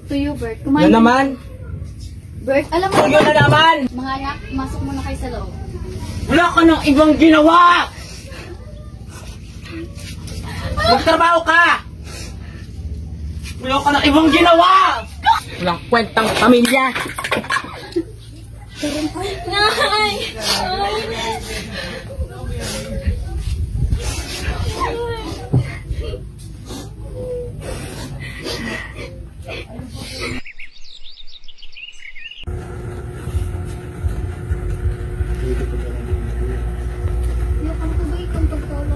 To you, Bert. Kumain na naman? Bert, alam mo Tuyo na naman! mga anak, masok muna kayo sa loob. Wala ka nang ibang ginawa! Magtrabaho ka! Wala ka nang ibang ginawa! Walang kwentang pamilya! Nay!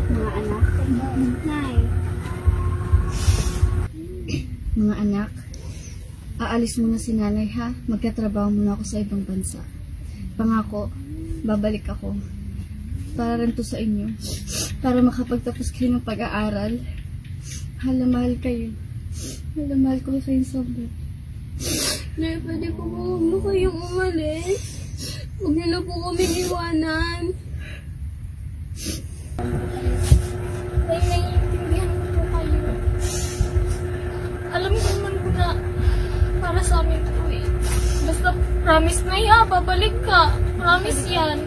Mga anak. Mga anak, aalis muna si nanay ha. Magkatrabaho muna ako sa ibang bansa. Pangako, babalik ako. Para rin to sa inyo. Para makapagtapos kayo ng pag-aaral. Mahal na mahal kayo. Mahal na mahal ko kayo sobra. Nay, pwede po mo kayong umalis? Huwag niyo na po kami iwanan. Nay, naiintindihan ko po kayo. Alam ko naman po na para sa amin po eh. Basta promise na ya, babalik ka. Promise yan.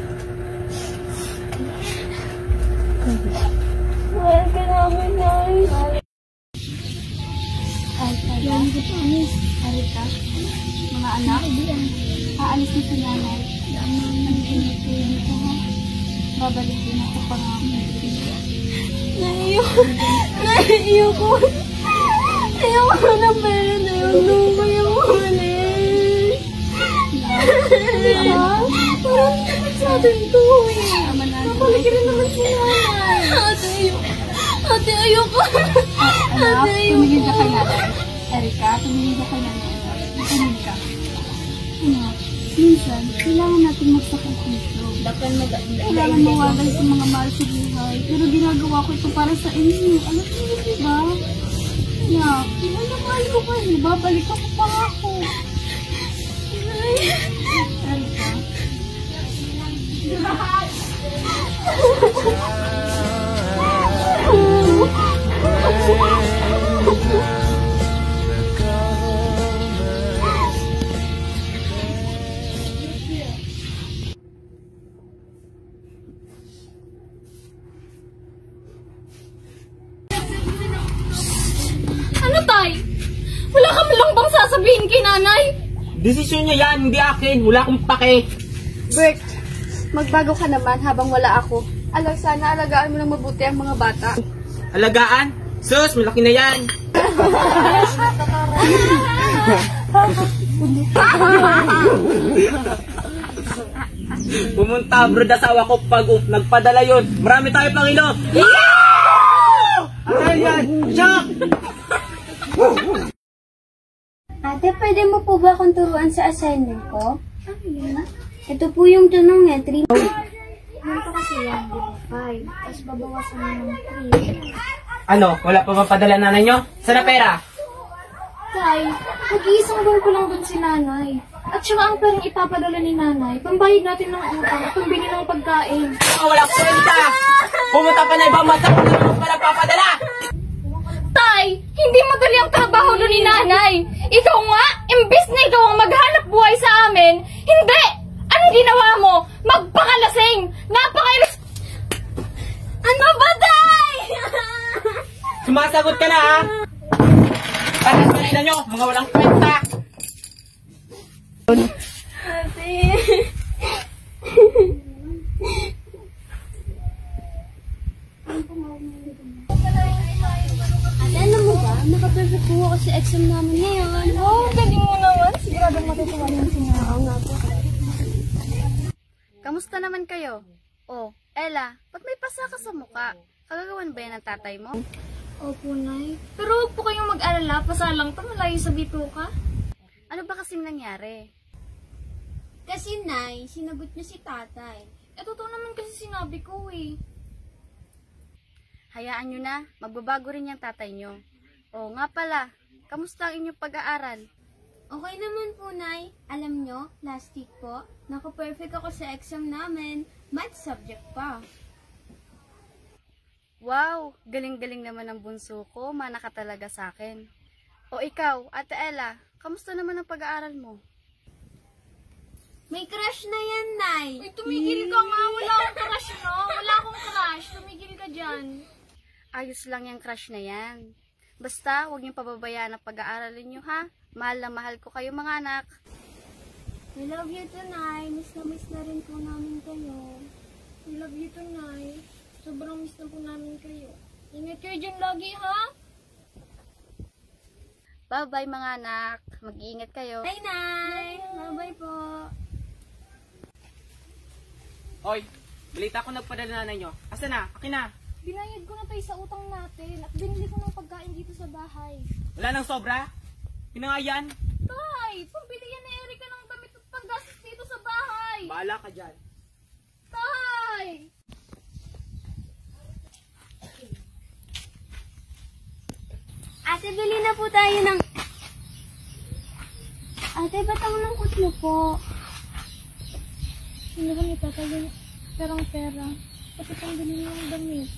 Mahal ka namin, Nay. Yan ko promise. Arita, mga anak, aalis na si nanay. Nag-init kayo dito ha. Babalik din ako pangako. Ayoko na pera na yun nung kayo umalis. Parang nagsasabi ko eh. Napalik rin naman si nanay. Ate, ayoko. Anak, tumigil ka kay nanay. Erika, tumigil ka kay nanay. Tumigil ka. Anak, minsan, kailangan natin magsakripisyo. Kailangan mawalay sa mga mahal sa buhay. Pero ginagawa ko ito para sa inyo. Alam niyo, diba? Anak, mahal ko kayo. Babalik ako pa ako. Erika. Ano, Tay? Wala ka man lang bang sasabihin kay nanay? Desisyon niya yan, hindi akin. Wala akong pake. Bert, magbago ka naman habang wala ako. Alam, sana alagaan mo ng mabuti ang mga bata. Alagaan? Sus, malaki na yan. Pumunta abroad asawa ko pag nagpadala yun. Marami tayo pang ilo. Ano yan? Shock! Ate, pwede mo po ba akong turuan sa assignment ko? Ano yan? Ito po yung tanong eh, 3. Ganito kasi yan, 5. Tapos babawasan mo ng 3. Ano? Wala pa ba padala nanay nyo? Sana pera? Tay, mag-iisang buwan ko lang dun si nanay. At saka ang perang ipapadala ni nanay, pambayad natin ng utang at pambili ng pagkain. Wala kwenta! Pumunta pa na ibang bansa kung hindi mo pala papadala! Tay, hindi madali ang trabaho doon ni nanay. Ikaw nga, imbis na ikaw ang maghanap buhay sa amin, hindi! Anong ginawa mo? Magpakalasing! Napakailis... Ano ba, Tay? Sumasagot ka na, ha? Para sa kanila nyo, mga walang kwenta! Ate... Ate, alam mo ba? Naka-perfect po ako sa exam namin ngayon. Oh, galing mo naman. Siguradong matutuwa yung sinaraw nga po. Kamusta naman kayo? Oh, Ella, ba't may pasa ka sa muka? Kagagawan ba yan ng tatay mo? Opo, Nay. Pero huwag po kayong mag-alala. Pasalang to, malayo sa bituka. Ano ba kasing nangyari? Kasi, Nay, sinagot niya si tatay. Eh, totoo naman kasi sinabi ko eh. Hayaan nyo na, magbabago rin yung tatay nyo. Oo nga pala, kamusta ang inyong pag-aaral? Okay naman po, Nay. Alam nyo, last week po, naka-perfect ako sa exam namin. Math subject pa. Wow, galing-galing naman ang bunso ko, mana ka talaga sa akin. O ikaw, Ate Ella, kamusta naman ang pag-aaral mo? May crush na yan, Nay. Uy, tumigil ka nga. Wala akong crush, no? Wala akong crush. Tumigil ka dyan. Ayos lang yung crush na yan. Basta, huwag niyong pababayaan ang pag-aaralin niyo, ha? Mahal na mahal ko kayo, mga anak. We love you too, Nay. Miss na rin po namin kayo. We love you too, Nay. Sobrang miss na po namin kayo. Ingat kayo dyan lagi, ha? Bye-bye, mga anak. Mag-iingat kayo. Bye, Nay. Bye-bye po. Hoy, balita ko nagpadala nanay nyo. Asa na? Akin na. Binayad ko na tayo sa utang natin at binili ko ng pagkain dito sa bahay. Wala nang sobra? Pinangayan? Tay! Pambili yan na Erika ng damit at panggastos dito sa bahay! Bahala ka dyan. Tay! Ate, bili na po tayo ng... Ate, ba't ang lungkot mo po? Hindi ba nitatayo perang-pera? Pati pang binili ng damit.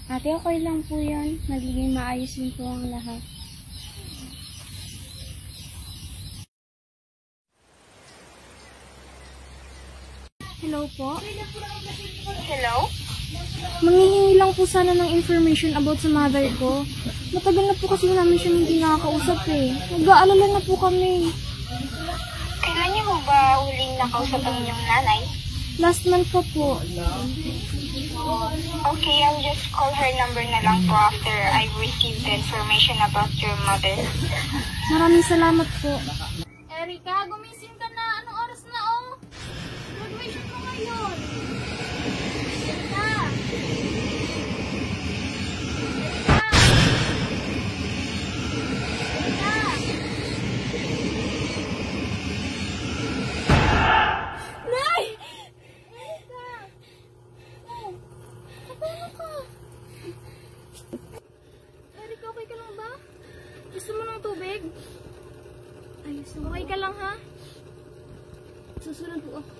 Ate, okay lang po yan. Magiging maayos din po ang lahat. Hello po? Hello? Manghihingi lang po sana ng information about sa mother ko. Matagal na po kasi namin siya hindi nakakausap eh. Nag-aalala na po kami. Kailan niyo mo ba huling nakausap ang inyong nanay? Last month pa po. Okay, I'll just call her number na lang po after I've received the information about your mother. Maraming salamat po. Erika, gumising ka na. Anong oras na oh? Graduation ko ngayon. Erika! Nay! Erika! Oh, paano ka? Erika, okay ka lang ba? Gusto mo ng tubig? Ayos na. Okay ka lang, ha? Susunod po ako.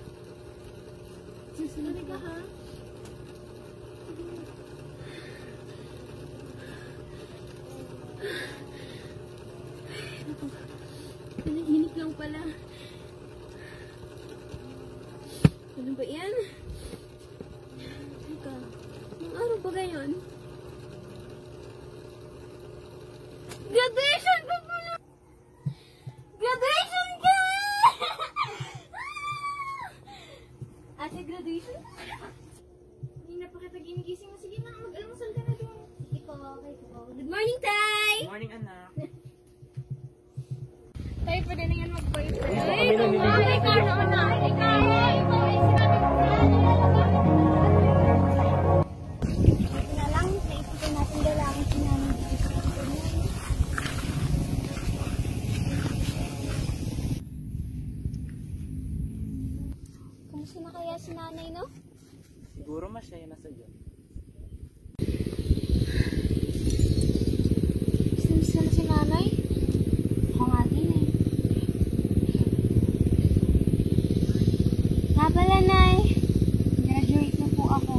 Susunod ka, ha? Panaginip lang pala. Ano ba yan? Teka, anong araw ba ngayon? Graduation ko pala! Graduation ka! Ate, graduation? Hindi na pa kita ginigising. Sige na, mag-almusal ka na doon. Sige po, okay po. Good morning, Tay! Good morning, anak. Tayo pwede na yan mag-boyfriend. Ay, ito nga. Ikaw na, anak. Ikaw ay sinabi ko na. Ito na lang, naisipan natin dalawang sinanay dito. Kamusta na kaya si nanay, no? Siguro masaya na sa Diyos. Miss na si nanay? Ako nga din eh. Nga pala, Nay. Graduate na po ako.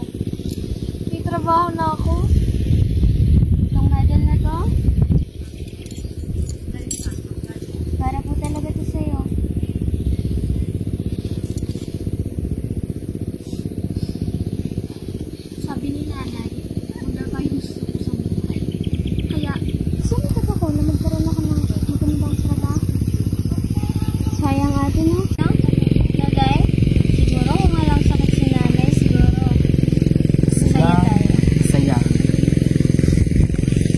May trabaho na ako. Itong medal na to, para po talaga to sa'yo. Sabi ni nanay, wala kayong suko sa buhay. Kaya, Saan ako na magkaroon ako ng magandang trabaho? Sayang ate, no? Nanay? Siguro kung walang sakit si nanay, siguro saya tayo. Saya.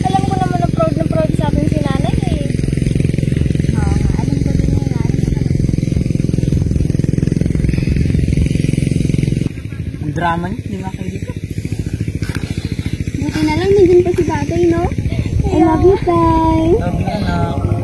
alam ko naman na proud sa akin si nanay eh. Oo nga, alam ko din yung nanay. Ang drama niya, hindi nga kayo dito. Buti na lang, nandun pa si tatay, no? I love you, Tay. Love you, anak.